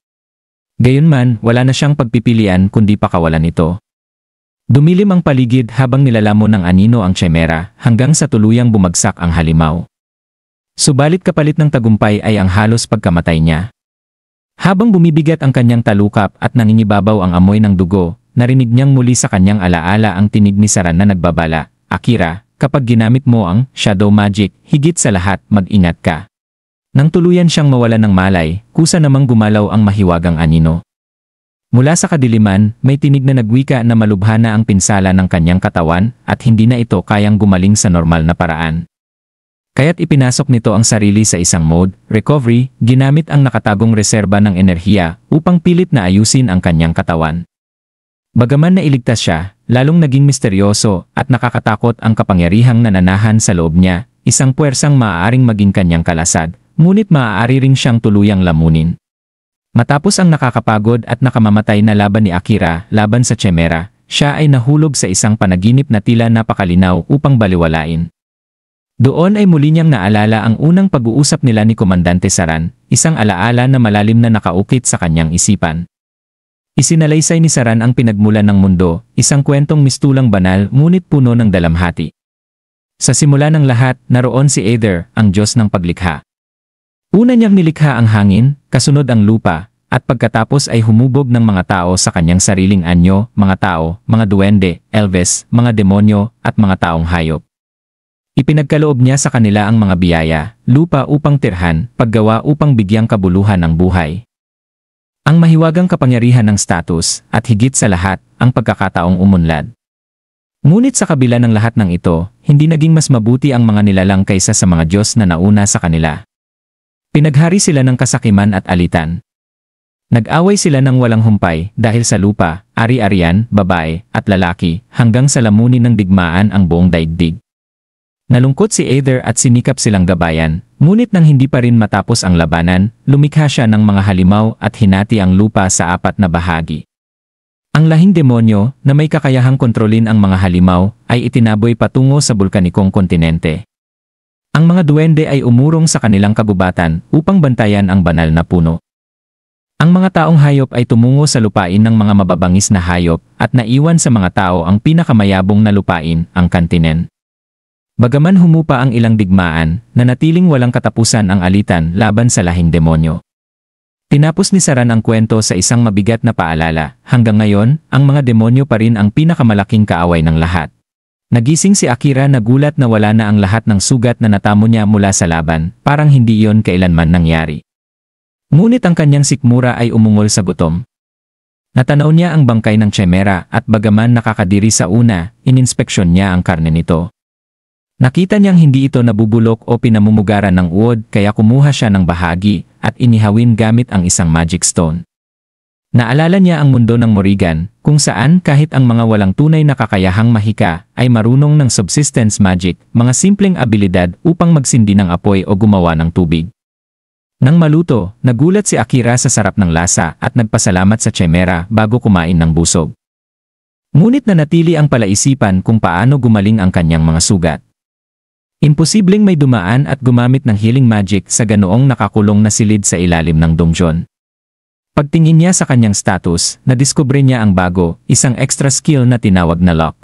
Gayunman, wala na siyang pagpipilian kundi pakawalan ito. Dumilim ang paligid habang nilalamon ng anino ang chimera hanggang sa tuluyang bumagsak ang halimaw. Subalit kapalit ng tagumpay ay ang halos pagkamatay niya. Habang bumibigat ang kanyang talukap at nangingibabaw ang amoy ng dugo, narinig niyang muli sa kanyang alaala ang tinig ni Saran na nagbabala, "Akira, kapag ginamit mo ang Shadow Magic, higit sa lahat mag-ingat ka." Nang tuluyan siyang mawalan ng malay, kusa namang gumalaw ang mahiwagang anino. Mula sa kadiliman, may tinig na nagwika na malubha na ang pinsala ng kanyang katawan at hindi na ito kayang gumaling sa normal na paraan. Kaya't ipinasok nito ang sarili sa isang mode, recovery, ginamit ang nakatagong reserba ng enerhiya upang pilit na ayusin ang kanyang katawan. Bagaman nailigtas siya, lalong naging misteryoso at nakakatakot ang kapangyarihang nananahan sa loob niya, isang puwersang maaaring maging kanyang kalasad, ngunit maaari ring siyang tuluyang lamunin. Matapos ang nakakapagod at nakamamatay na laban ni Akira laban sa chimera, siya ay nahulog sa isang panaginip na tila napakalinaw upang baliwalain. Doon ay muli niyang naalala ang unang pag-uusap nila ni Komandante Saran, isang alaala na malalim na nakaukit sa kanyang isipan. Isinalaysay ni Saran ang pinagmulan ng mundo, isang kwentong mistulang banal ngunit puno ng dalamhati. Sa simula ng lahat, naroon si Aether, ang Diyos ng paglikha. Una niyang nilikha ang hangin, kasunod ang lupa, at pagkatapos ay humubog ng mga tao sa kanyang sariling anyo, mga tao, mga duwende, elves, mga demonyo, at mga taong hayop. Ipinagkaloob niya sa kanila ang mga biyaya, lupa upang tirhan, paggawa upang bigyang kabuluhan ang buhay. Ang mahiwagang kapangyarihan ng status, at higit sa lahat, ang pagkakataong umunlad. Ngunit sa kabila ng lahat ng ito, hindi naging mas mabuti ang mga nilalang kaysa sa mga Diyos na nauna sa kanila. Pinaghari sila ng kasakiman at alitan. Nag-away sila ng walang humpay dahil sa lupa, ari-arian, babae, at lalaki, hanggang sa lamunin ng digmaan ang buong daigdig. Nalungkot si Aether at sinikap silang gabayan, ngunit nang hindi pa rin matapos ang labanan, lumikha siya ng mga halimaw at hinati ang lupa sa 4 na bahagi. Ang lahing demonyo, na may kakayahang kontrolin ang mga halimaw, ay itinaboy patungo sa bulkanikong kontinente. Ang mga duwende ay umurong sa kanilang kagubatan upang bantayan ang banal na puno. Ang mga taong hayop ay tumungo sa lupain ng mga mababangis na hayop at naiwan sa mga tao ang pinakamayabong na lupain, ang kantinen. Bagaman humupa ang ilang digmaan, nanatiling walang katapusan ang alitan laban sa lahing demonyo. Tinapos ni Saran ang kwento sa isang mabigat na paalala, hanggang ngayon, ang mga demonyo pa rin ang pinakamalaking kaaway ng lahat. Nagising si Akira na gulat na wala na ang lahat ng sugat na natamo niya mula sa laban, parang hindi iyon kailanman nangyari. Ngunit ang kanyang sikmura ay umungol sa gutom. Natanaw niya ang bangkay ng Chimera at bagaman nakakadiri sa una, ininspeksyon niya ang karne nito. Nakita niyang hindi ito nabubulok o pinamumugaran ng uod kaya kumuha siya ng bahagi at inihawin gamit ang isang magic stone. Naalala niya ang mundo ng Morrigan, kung saan kahit ang mga walang tunay na kakayahang mahika ay marunong ng subsistence magic, mga simpleng abilidad upang magsindi ng apoy o gumawa ng tubig. Nang maluto, nagulat si Akira sa sarap ng lasa at nagpasalamat sa Chimera bago kumain ng busog. Ngunit nanatili ang palaisipan kung paano gumaling ang kanyang mga sugat. Imposibleng may dumaan at gumamit ng healing magic sa ganoong nakakulong na silid sa ilalim ng dungeon. Pagtingin niya sa kanyang status, nadiskubre niya ang bago, isang extra skill na tinawag na lock.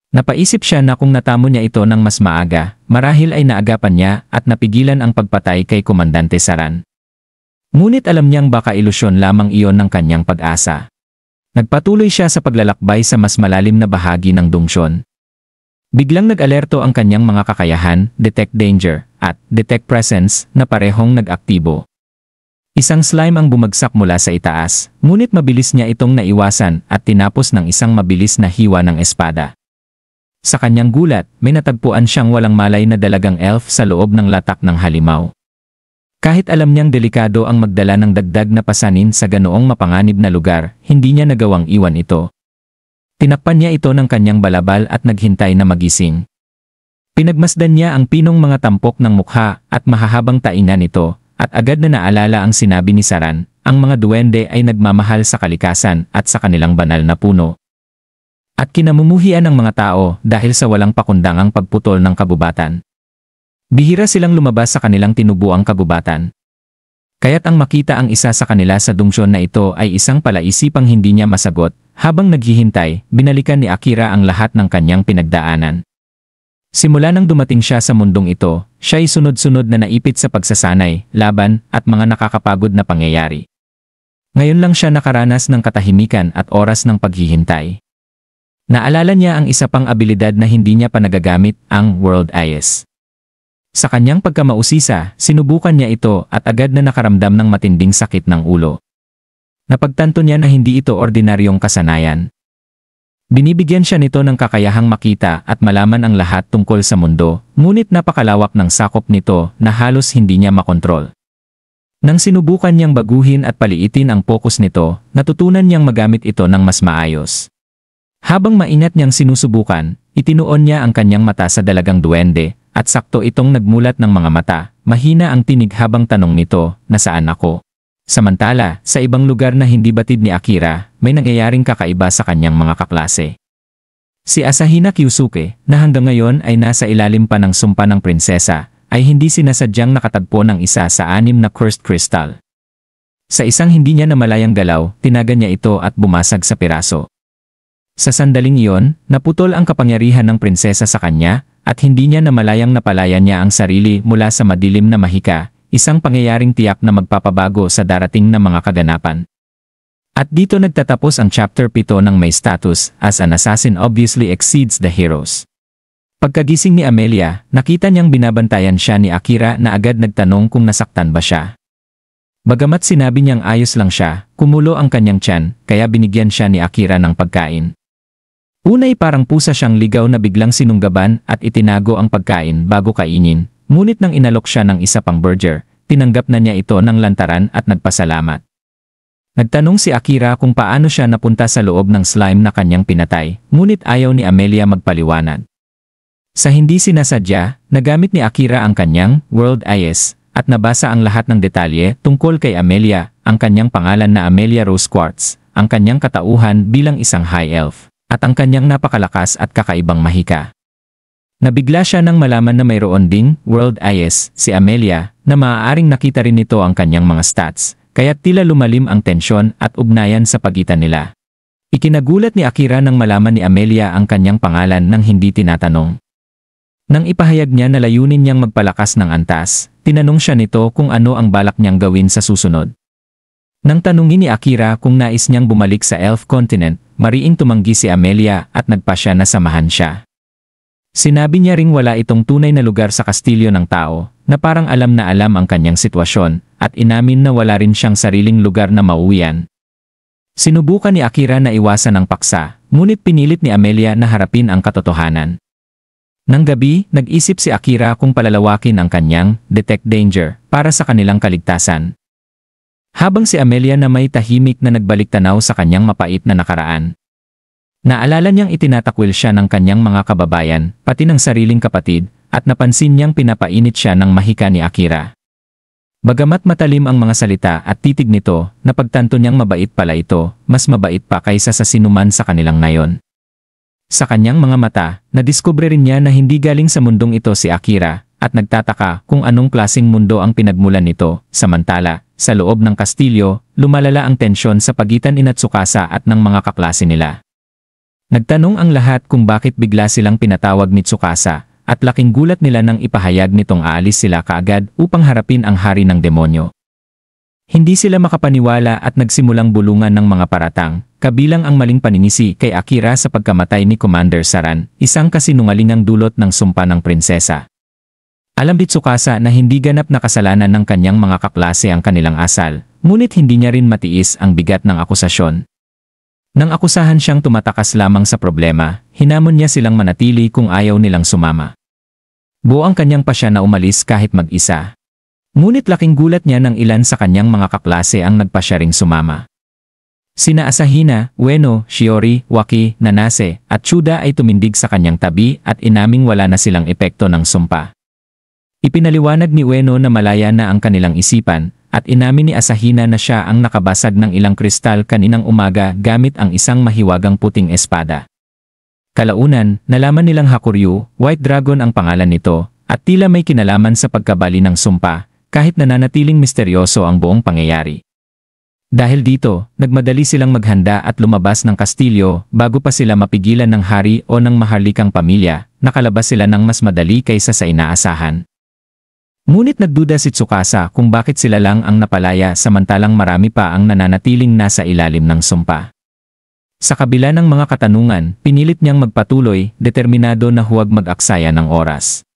Napaisip siya na kung natamo niya ito ng mas maaga, marahil ay naagapan niya at napigilan ang pagpatay kay Komandante Saran. Ngunit alam niyang baka ilusyon lamang iyon ng kanyang pag-asa. Nagpatuloy siya sa paglalakbay sa mas malalim na bahagi ng dungeon. Biglang nag-alerto ang kanyang mga kakayahan, Detect Danger, at Detect Presence, na parehong nag-aktibo. Isang slime ang bumagsak mula sa itaas, ngunit mabilis niya itong naiwasan at tinapos ng isang mabilis na hiwa ng espada. Sa kanyang gulat, may natagpuan siyang walang malay na dalagang elf sa loob ng latak ng halimaw. Kahit alam niyang delikado ang magdala ng dagdag na pasanin sa ganoong mapanganib na lugar, hindi niya nagawang iwan ito. Tinakpan niya ito ng kanyang balabal at naghintay na magising. Pinagmasdan niya ang pinong mga tampok ng mukha at mahahabang tainga nito, at agad na naalala ang sinabi ni Saran, ang mga duwende ay nagmamahal sa kalikasan at sa kanilang banal na puno. At kinamumuhian ng mga tao dahil sa walang pakundangang pagputol ng kagubatan. Bihira silang lumabas sa kanilang tinubuang kagubatan. Kaya't ang makita ang isa sa kanila sa dungeon na ito ay isang palaisipang hindi niya masagot, habang naghihintay, binalikan ni Akira ang lahat ng kanyang pinagdaanan. Simula nang dumating siya sa mundong ito, siya ay sunod-sunod na naipit sa pagsasanay, laban, at mga nakakapagod na pangyayari. Ngayon lang siya nakaranas ng katahimikan at oras ng paghihintay. Naalala niya ang isa pang abilidad na hindi niya pa nagagamit, ang World Eyes. Sa kanyang pagkamausisa, sinubukan niya ito at agad na nakaramdam ng matinding sakit ng ulo. Napagtanto niya na hindi ito ordinaryong kasanayan. Binibigyan siya nito ng kakayahang makita at malaman ang lahat tungkol sa mundo, ngunit napakalawak ng sakop nito na halos hindi niya makontrol. Nang sinubukan niyang baguhin at paliitin ang focus nito, natutunan niyang magamit ito ng mas maayos. Habang maingat niyang sinusubukan, itinuon niya ang kanyang mata sa dalagang duwende, at sakto itong nagmulat ng mga mata, mahina ang tinig habang tanong nito, nasaan ako? Samantala, sa ibang lugar na hindi batid ni Akira, may nangyayaring kakaiba sa kanyang mga kaklase. Si Asahina Kyusuke, na hanggang ngayon ay nasa ilalim pa ng sumpa ng prinsesa, ay hindi sinasadyang nakatagpo ng isa sa 6 na cursed crystal. Sa isang hindi niya namalayang galaw, tinaga niya ito at bumasag sa piraso. Sa sandaling iyon, naputol ang kapangyarihan ng prinsesa sa kanya, at hindi niya namalayang napalaya niya ang sarili mula sa madilim na mahika, isang pangyayaring tiyak na magpapabago sa darating na mga kaganapan. At dito nagtatapos ang chapter 7 ng may status, as an assassin obviously exceeds the heroes. Pagkagising ni Amelia, nakita niyang binabantayan siya ni Akira na agad nagtanong kung nasaktan ba siya. Bagamat sinabi niyang ayos lang siya, kumulo ang kanyang tiyan, kaya binigyan siya ni Akira ng pagkain. Unay parang pusa siyang ligaw na biglang sinunggaban at itinago ang pagkain bago kainin, ngunit nang inalok siya ng isa pang burger, tinanggap na niya ito ng lantaran at nagpasalamat. Nagtanong si Akira kung paano siya napunta sa loob ng slime na kanyang pinatay, ngunit ayaw ni Amelia magpaliwanag. Sa hindi sinasadya, nagamit ni Akira ang kanyang World Eyes at nabasa ang lahat ng detalye tungkol kay Amelia, ang kanyang pangalan na Amelia Rose Quartz, ang kanyang katauhan bilang isang high elf, at ang kanyang napakalakas at kakaibang mahika. Nabigla siya nang malaman na mayroon ding World Eyes si Amelia na maaaring nakita rin nito ang kanyang mga stats, kaya tila lumalim ang tensyon at ugnayan sa pagitan nila. Ikinagulat ni Akira nang malaman ni Amelia ang kanyang pangalan nang hindi tinatanong. Nang ipahayag niya na layunin niyang magpalakas ng antas, tinanong siya nito kung ano ang balak niyang gawin sa susunod. Nang tanungin ni Akira kung nais niyang bumalik sa Elf Continent, mariing tumanggi si Amelia at nagpasya na samahan siya. Sinabi niya ring wala itong tunay na lugar sa kastilyo ng tao, na parang alam na alam ang kanyang sitwasyon, at inamin na wala rin siyang sariling lugar na mauwian. Sinubukan ni Akira na iwasan ang paksa, ngunit pinilit ni Amelia na harapin ang katotohanan. Nang gabi, nag-isip si Akira kung palalawakin ang kanyang Detect Danger para sa kanilang kaligtasan. Habang si Amelia na may tahimik na nagbalik tanaw sa kanyang mapait na nakaraan. Naalala niyang itinatakwil siya ng kanyang mga kababayan, pati ng sariling kapatid, at napansin niyang pinapainit siya ng mahika ni Akira. Bagamat matalim ang mga salita at titig nito, napagtanto niyang mabait pala ito, mas mabait pa kaysa sa sinuman sa kanilang ngayon. Sa kanyang mga mata, nadiskubre rin niya na hindi galing sa mundong ito si Akira, at nagtataka kung anong klaseng mundo ang pinagmulan nito. Samantala, sa loob ng kastilyo, lumalala ang tensyon sa pagitan ni Tsukasa at ng mga kaklase nila. Nagtanong ang lahat kung bakit bigla silang pinatawag ni Tsukasa, at laking gulat nila nang ipahayag nitong aalis sila kaagad upang harapin ang hari ng demonyo. Hindi sila makapaniwala at nagsimulang bulungan ng mga paratang, kabilang ang maling paninisi kay Akira sa pagkamatay ni Commander Saran, isang kasinungalingang dulot ng sumpa ng prinsesa. Alam ni Tsukasa na hindi ganap na kasalanan ng kanyang mga kaklase ang kanilang asal, ngunit hindi niya rin matiis ang bigat ng akusasyon. Nang akusahan siyang tumatakas lamang sa problema, hinamon niya silang manatili kung ayaw nilang sumama. Buo ang kanyang pasya na umalis kahit mag-isa. Ngunit laking gulat niya nang ilan sa kanyang mga kaklase ang nagpasya ring sumama. Sina Asahina, Ueno, Shiori, Waki, Nanase, at Chuda ay tumindig sa kanyang tabi at inaming wala na silang epekto ng sumpa. Ipinaliwanag ni Ueno na malaya na ang kanilang isipan, at inamin ni Asahina na siya ang nakabasag ng ilang kristal kaninang umaga gamit ang isang mahiwagang puting espada. Kalaunan, nalaman nilang Hakuryu, White Dragon ang pangalan nito, at tila may kinalaman sa pagkabali ng sumpa, kahit nananatiling misteryoso ang buong pangyayari. Dahil dito, nagmadali silang maghanda at lumabas ng kastilyo bago pa sila mapigilan ng hari o ng maharlikang pamilya, nakalabas sila ng mas madali kaysa sa inaasahan. Ngunit nagduda si Tsukasa kung bakit sila lang ang napalaya samantalang marami pa ang nananatiling nasa ilalim ng sumpa. Sa kabila ng mga katanungan, pinilit niyang magpatuloy, determinado na huwag mag-aksaya ng oras.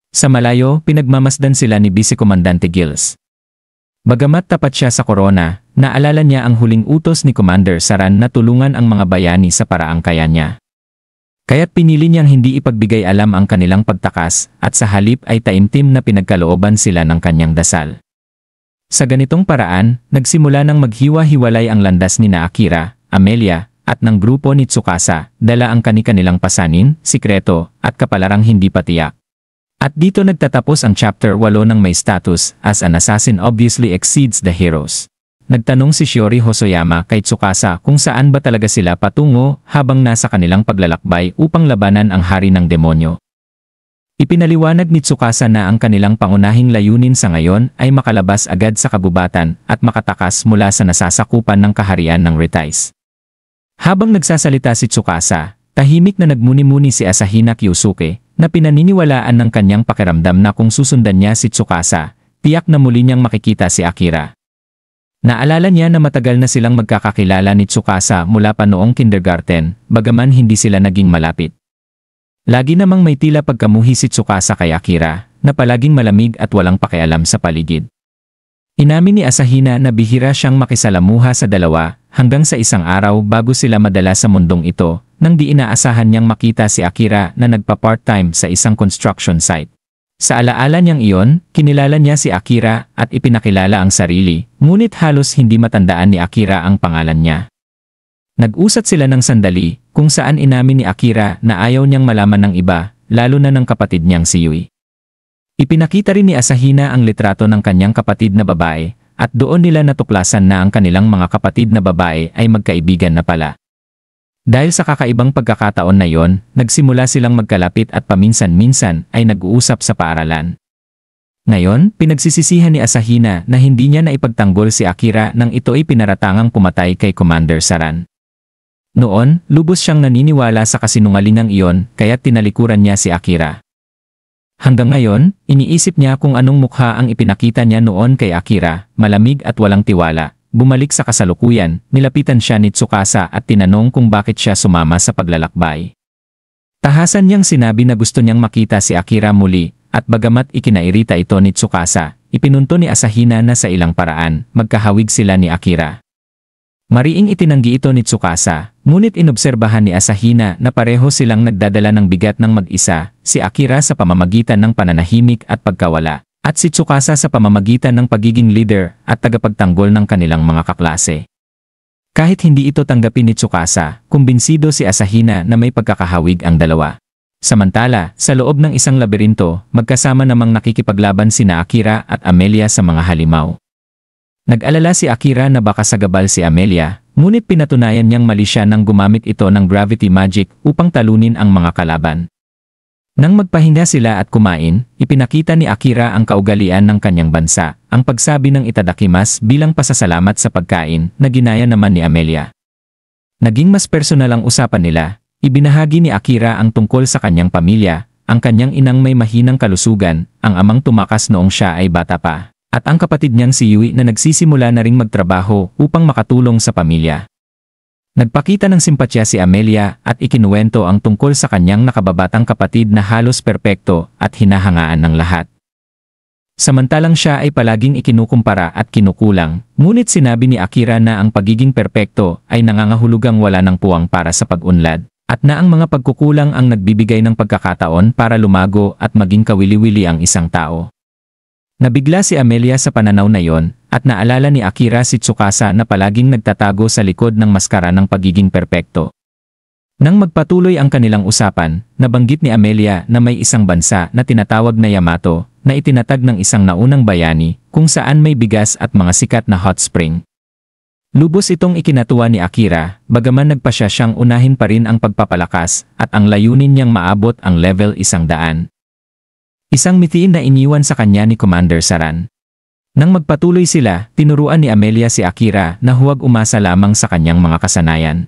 Sa malayo, pinagmamasdan sila ni Vice Komandante Gilles. Bagamat tapat siya sa korona, naalala niya ang huling utos ni Commander Saran na tulungan ang mga bayani sa paraang kaya niya. Kaya't pinili niyang hindi ipagbigay alam ang kanilang pagtakas at sa halip ay taimtim na pinagkalooban sila ng kanyang dasal. Sa ganitong paraan, nagsimula ng maghiwa-hiwalay ang landas ni Akira, Amelia, at ng grupo ni Tsukasa, dala ang kani-kanilang pasanin, sikreto, at kapalarang hindi patiyak. At dito nagtatapos ang chapter 8 ng may status as an assassin obviously exceeds the heroes. Nagtanong si Shiori Hosoyama kay Tsukasa kung saan ba talaga sila patungo habang nasa kanilang paglalakbay upang labanan ang hari ng demonyo. Ipinaliwanag ni Tsukasa na ang kanilang pangunahing layunin sa ngayon ay makalabas agad sa kabubatan at makatakas mula sa nasasakupan ng kaharian ng Ritais. Habang nagsasalita si Tsukasa, tahimik na nagmuni-muni si Asahina Kyosuke na pinaniniwalaan ng kanyang pakiramdam na kung susundan niya si Tsukasa, tiyak na muli niyang makikita si Akira. Naalala niya na matagal na silang magkakakilala ni Tsukasa mula pa noong kindergarten, bagaman hindi sila naging malapit. Lagi namang may tila pagkamuhi si Tsukasa kay Akira, na palaging malamig at walang pakialam sa paligid. Inamin ni Asahina na bihira siyang makisalamuha sa dalawa, hanggang sa isang araw bago sila madala sa mundong ito, nang di inaasahan niyang makita si Akira na nagpa-part-time sa isang construction site. Sa alaala niyang iyon, kinilala niya si Akira at ipinakilala ang sarili, ngunit halos hindi matandaan ni Akira ang pangalan niya. Nag-usat sila ng sandali, kung saan inamin ni Akira na ayaw niyang malaman ng iba, lalo na ng kapatid niyang si Yui. Ipinakita rin ni Asahina ang litrato ng kanyang kapatid na babae, at doon nila natuklasan na ang kanilang mga kapatid na babae ay magkaibigan na pala. Dahil sa kakaibang pagkakataon na yon, nagsimula silang magkalapit at paminsan-minsan ay nag-uusap sa paaralan. Ngayon, pinagsisisihan ni Asahina na hindi niya naipagtanggol si Akira nang ito ay pinaratangang pumatay kay Commander Saran. Noon, lubos siyang naniniwala sa kasinungalingang iyon kaya't tinalikuran niya si Akira. Hanggang ngayon, iniisip niya kung anong mukha ang ipinakita niya noon kay Akira, malamig at walang tiwala. Bumalik sa kasalukuyan, nilapitan siya ni Tsukasa at tinanong kung bakit siya sumama sa paglalakbay. Tahasan niyang sinabi na gusto niyang makita si Akira muli, at bagamat ikinairita ito ni Tsukasa, ipinunto ni Asahina na sa ilang paraan, magkahawig sila ni Akira. Mariing itinanggi ito ni Tsukasa, ngunit inobserbahan ni Asahina na pareho silang nagdadala ng bigat ng mag-isa, si Akira sa pamamagitan ng pananahimik at pagkawala, at si Tsukasa sa pamamagitan ng pagiging leader at tagapagtanggol ng kanilang mga kaklase. Kahit hindi ito tanggapin ni Tsukasa, kumbinsido si Asahina na may pagkakahawig ang dalawa. Samantala, sa loob ng isang labirinto, magkasama namang nakikipaglaban sina Akira at Amelia sa mga halimaw. Nag-alala si Akira na baka sagabal si Amelia, ngunit pinatunayan niyang mali siya nang gumamit ito ng gravity magic upang talunin ang mga kalaban. Nang magpahinga sila at kumain, ipinakita ni Akira ang kaugalian ng kanyang bansa, ang pagsabi ng itadakimasu bilang pasasalamat sa pagkain na ginaya naman ni Amelia. Naging mas personal ang usapan nila, ibinahagi ni Akira ang tungkol sa kanyang pamilya, ang kanyang inang may mahinang kalusugan, ang amang tumakas noong siya ay bata pa, at ang kapatid niyang si Yui na nagsisimula na ring magtrabaho upang makatulong sa pamilya. Nagpakita ng simpatya si Amelia at ikinuwento ang tungkol sa kanyang nakababatang kapatid na halos perpekto at hinahangaan ng lahat. Samantalang siya ay palaging ikinukumpara at kinukulang, ngunit sinabi ni Akira na ang pagiging perpekto ay nangangahulugang wala ng puwang para sa pag-unlad, at na ang mga pagkukulang ang nagbibigay ng pagkakataon para lumago at maging kawili-wili ang isang tao. Nabigla si Amelia sa pananaw na yon, at naalala ni Akira si Tsukasa na palaging nagtatago sa likod ng maskara ng pagiging perpekto. Nang magpatuloy ang kanilang usapan, nabanggit ni Amelia na may isang bansa na tinatawag na Yamato, na itinatag ng isang naunang bayani, kung saan may bigas at mga sikat na hot spring. Lubos itong ikinatuwa ni Akira, bagaman nagpasya siyang unahin pa rin ang pagpapalakas, at ang layunin niyang maabot ang level 100. Isang mithiin na iniwan sa kanya ni Commander Saran. Nang magpatuloy sila, tinuruan ni Amelia si Akira na huwag umasa lamang sa kanyang mga kasanayan.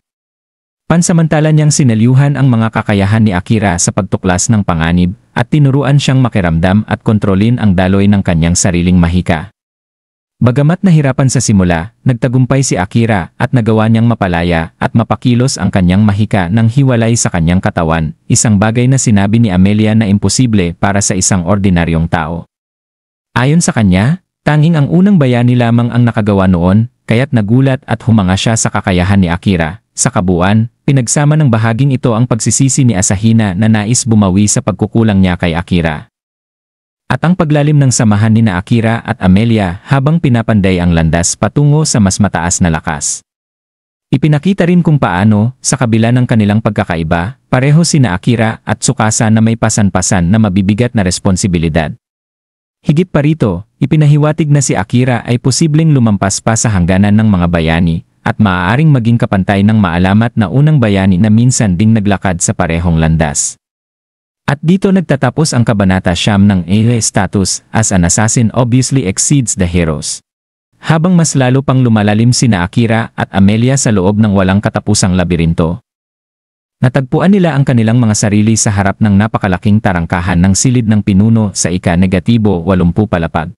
Pansamantala niyang sinaliuhan ang mga kakayahan ni Akira sa pagtuklas ng panganib, at tinuruan siyang makiramdam at kontrolin ang daloy ng kanyang sariling mahika. Bagamat nahirapan sa simula, nagtagumpay si Akira at nagawa niyang mapalaya at mapakilos ang kanyang mahika nang hiwalay sa kanyang katawan, isang bagay na sinabi ni Amelia na imposible para sa isang ordinaryong tao. Ayon sa kanya, tanging ang unang bayani lamang ang nakagawa noon, kaya't nagulat at humanga siya sa kakayahan ni Akira. Sa kabuuan, pinagsama ng bahaging ito ang pagsisisi ni Asahina na nais bumawi sa pagkukulang niya kay Akira. At ang paglalim ng samahan ni Akira at Amelia habang pinapanday ang landas patungo sa mas mataas na lakas. Ipinakita rin kung paano, sa kabila ng kanilang pagkakaiba, pareho sina Akira at Tsukasa na may pasan-pasan na mabibigat na responsibilidad. Higit pa rito, ipinahiwatig na si Akira ay posibleng lumampas pa sa hangganan ng mga bayani, at maaaring maging kapantay ng maalamat na unang bayani na minsan ding naglakad sa parehong landas. At dito nagtatapos ang Kabanata 9 ng A status as an assassin obviously exceeds the heroes. Habang mas lalo pang lumalalim sina Akira at Amelia sa loob ng walang katapusang labirinto. Natagpuan nila ang kanilang mga sarili sa harap ng napakalaking tarangkahan ng silid ng pinuno sa ika-80 palapag.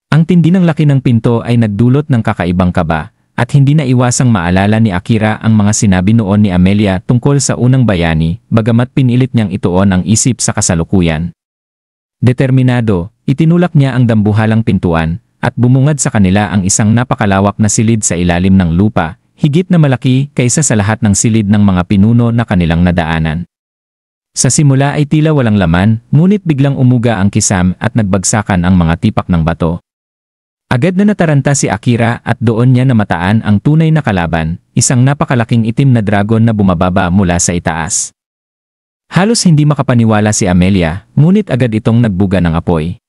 Ang tindi ng laki ng pinto ay nagdulot ng kakaibang kaba, at hindi na iwasang maalala ni Akira ang mga sinabi noon ni Amelia tungkol sa unang bayani, bagamat pinilit niyang ituon ang isip sa kasalukuyan. Determinado, itinulak niya ang dambuhalang pintuan, at bumungad sa kanila ang isang napakalawak na silid sa ilalim ng lupa, higit na malaki kaysa sa lahat ng silid ng mga pinuno na kanilang nadaanan. Sa simula ay tila walang laman, ngunit biglang umuga ang kisam at nagbagsakan ang mga tipak ng bato. Agad na nataranta si Akira at doon niya namataan ang tunay na kalaban, isang napakalaking itim na dragon na bumababa mula sa itaas. Halos hindi makapaniwala si Amelia, ngunit agad itong nagbuga ng apoy.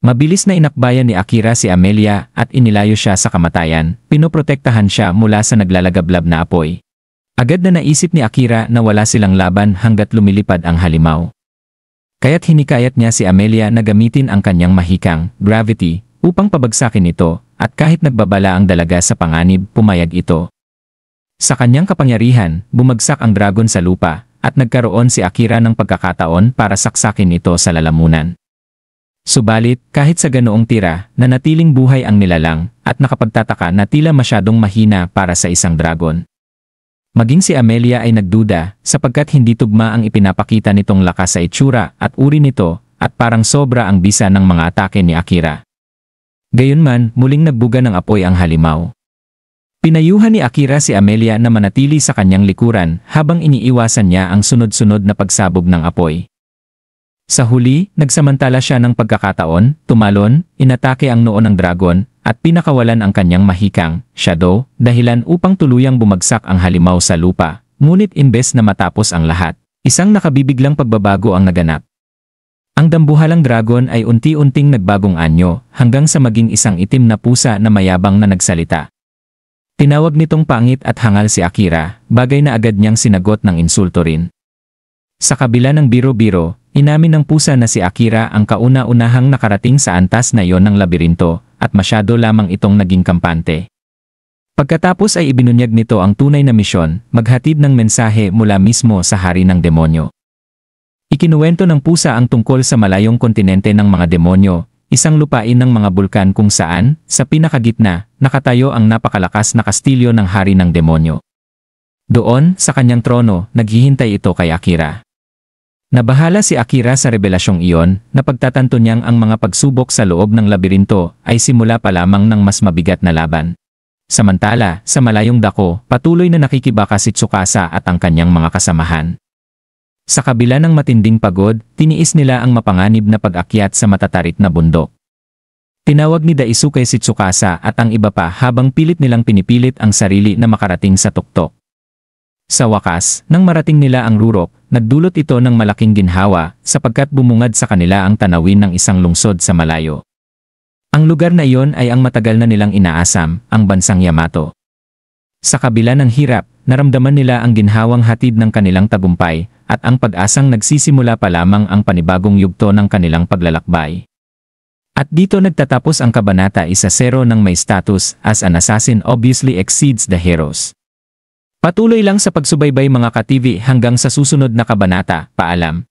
Mabilis na inakbayan ni Akira si Amelia at inilayo siya sa kamatayan, pinoprotektahan siya mula sa naglalagablab na apoy. Agad na naisip ni Akira na wala silang laban hanggat lumilipad ang halimaw. Kaya't hinikayat niya si Amelia na gamitin ang kanyang mahikang, gravity, upang pabagsakin ito, at kahit nagbabala ang dalaga sa panganib, pumayag ito. Sa kanyang kapangyarihan, bumagsak ang dragon sa lupa, at nagkaroon si Akira ng pagkakataon para saksakin ito sa lalamunan. Subalit, kahit sa ganoong tira, nanatiling buhay ang nilalang, at nakapagtataka na tila masyadong mahina para sa isang dragon. Maging si Amelia ay nagduda, sapagkat hindi tugma ang ipinapakita nitong lakas sa itsura at uri nito, at parang sobra ang bisa ng mga atake ni Akira. Gayunman, muling nagbuga ng apoy ang halimaw. Pinayuhan ni Akira si Amelia na manatili sa kanyang likuran habang iniiwasan niya ang sunod-sunod na pagsabog ng apoy. Sa huli, nagsamantala siya ng pagkakataon, tumalon, inatake ang noo ng dragon, at pinakawalan ang kanyang mahikang, shadow, dahilan upang tuluyang bumagsak ang halimaw sa lupa. Ngunit imbes na matapos ang lahat, isang nakabibiglang pagbabago ang naganap. Ang dambuhalang dragon ay unti-unting nagbagong anyo, hanggang sa maging isang itim na pusa na mayabang na nagsalita. Tinawag nitong pangit at hangal si Akira, bagay na agad niyang sinagot ng insulto rin. Sa kabila ng biro-biro, inamin ng pusa na si Akira ang kauna-unahang nakarating sa antas na iyon ng labirinto, at masyado lamang itong naging kampante. Pagkatapos ay ibinunyag nito ang tunay na misyon, maghatid ng mensahe mula mismo sa hari ng demonyo. Ikinuwento ng pusa ang tungkol sa malayong kontinente ng mga demonyo, isang lupain ng mga bulkan kung saan, sa pinakagitna, nakatayo ang napakalakas na kastilyo ng hari ng demonyo. Doon, sa kanyang trono, naghihintay ito kay Akira. Nabahala si Akira sa revelasyong iyon, na pagtatanto niyang ang mga pagsubok sa loob ng labirinto ay simula pa lamang ng mas mabigat na laban. Samantala, sa malayong dako, patuloy na nakikibaka si Tsukasa at ang kanyang mga kasamahan. Sa kabila ng matinding pagod, tiniis nila ang mapanganib na pag-akyat sa matatarik na bundok. Tinawag ni Daisuke si Tsukasa at ang iba pa habang pilit nilang pinipilit ang sarili na makarating sa tuktok. Sa wakas, nang marating nila ang rurok, nagdulot ito ng malaking ginhawa sapagkat bumungad sa kanila ang tanawin ng isang lungsod sa malayo. Ang lugar na iyon ay ang matagal na nilang inaasam, ang bansang Yamato. Sa kabila ng hirap, naramdaman nila ang ginhawang hatid ng kanilang tagumpay at ang pag-asang nagsisimula pa lamang ang panibagong yugto ng kanilang paglalakbay. At dito nagtatapos ang kabanata 1-0 ng may status as an assassin obviously exceeds the heroes. Patuloy lang sa pagsubaybay mga ka-TV hanggang sa susunod na kabanata. Paalam.